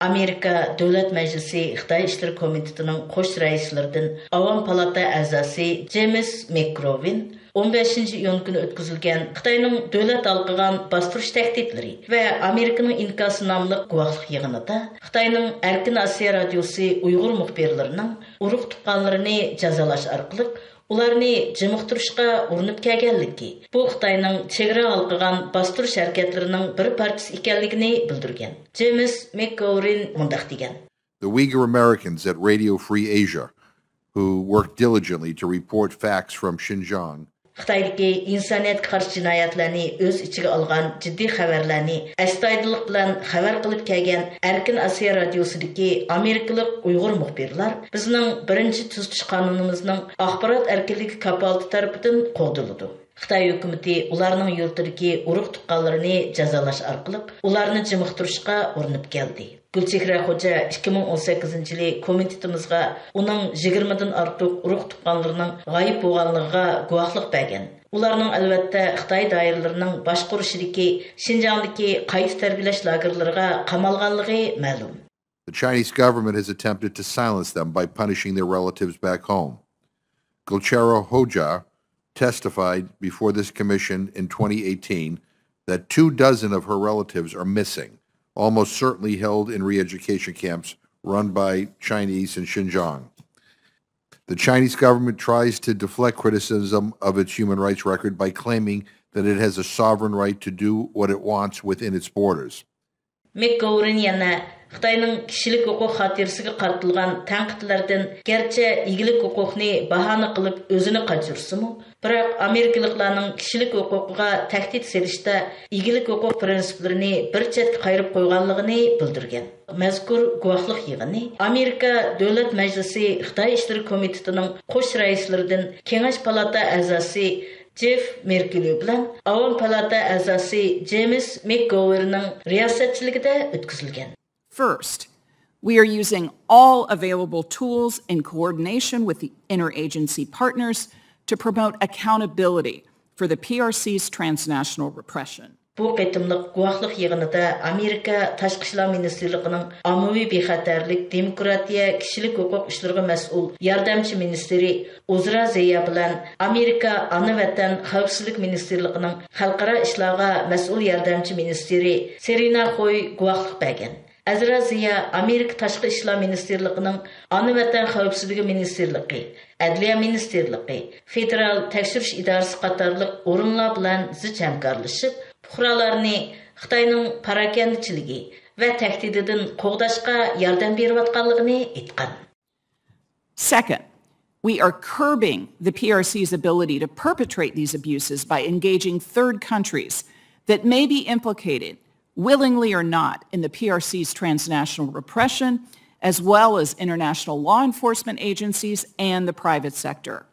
Amerika Dölet Meclisi Xitay İşleri Komitetining qo'sh raislaridan Avam Palata a'zosi James McGrovin 15 iyun kuni o'tkazilgan Xitoyning Dölet alqigan bostirish tahditlari va Amerikaning inkasi nomli guvohlik yig'inida Xitoyning Erkin Asiya Radyosi Uyg'ur muxbirlirining Uruq-tuғqanlirini jazolash orqali ularni jimiqtirishga urinib kelganligi bu Xitoyning chegara alqigan bostirish harakatlarining bir parchasi ekanligini bildirgan. James McGovin mundaq degan: The Uyghur Americans at Radio Free Asia, who worked diligently to report facts from Xinjiang, Xitoydagi insoniyatga qarshi jinoyatlarni o'z ichiga olgan jiddiy xabarlarni astoydillik bilan xabar qilib kelgan Erkin Asiya radiosidagi amerikalik Uyg'ur muxbirlar bizning birinchi tuzitish qonunimizning axborot erkinligi kapolati tarafidan qo'dildi. Xitoy hukumati ularning yurtidagi uruq-tuqqanlirini jazolash orqali ularni jimiqtirishga urinib keldi. Gulchehra Xo'ja 2018-yili komitetimizga uning 20 dan ortiq uruq-tuqqanlarining g'oyib bo'lganligiga guvohlik bergan. Ularning albatta Xitoy doiralarining boshqarishidagi Xinjiangdagi qayta tarbiyalash lagerlariga qamalganligi ma'lum. The Chinese government has attempted to silence them by punishing their relatives back home. Gulchehra Xo'ja testified before this commission in 2018 that 24 of her relatives are missing, almost certainly held in re-education camps run by Chinese in Xinjiang. The Chinese government tries to deflect criticism of its human rights record by claiming that it has a sovereign right to do what it wants within its borders. McGovin yana Xitoyning kishilik huquq xotirasiga qaratilgan tanqidlardan garchi igilik huquqni bahona qilib o'zini qochirsa-mu, biroq Amerikaliklarning kishilik huquqiga tahdid selishda igilik huquq prinsiplarini bir chetga qayirib qo'yganligini bildirgan. Mazkur guvohlik yig'ini Amerika Dölet Mejlisi Xitoy Ishleri Komitetining qo'sh raislaridan Kengash palata a'zosi Jeff Merkley bilan Avam palata a'zosi James McGoverning riyosatchiligida o'tkazilgan. First, we are using all available tools in coordination with the interagency partners to promote accountability for the PRC's transnational repression. Bu qitimliq guvohlik yig'inida Amerika Tashqi ishlar ministrligining ommaviy bexatarlik, demokratiya, kishilik huquq ishlariga mas'ul yordamchi ministri Uzra Zeya bilan Amerika Ana vatan xavfsizlik ministrligining xalqaro ishlarga mas'ul yordamchi ministri Serina Xoy guvohlik bergan. Azraziya Amerika Tashqi ishlar ministrligining Ana vatan xavfsizligi ministrligi, Adliya ministrligi, federal tekshirish idorasi qatorliq o'rinlar bilan zich hamkorlashib, fuqarolarni Xitoyning parakandichiligi va tahdididan Qo'ghdashga yordam berayotganligini aytgan. Second, we are curbing the PRC's ability to perpetrate these abuses by engaging third countries that may be implicated, willingly or not, in the PRC's transnational repression, as well as international law enforcement agencies and the private sector.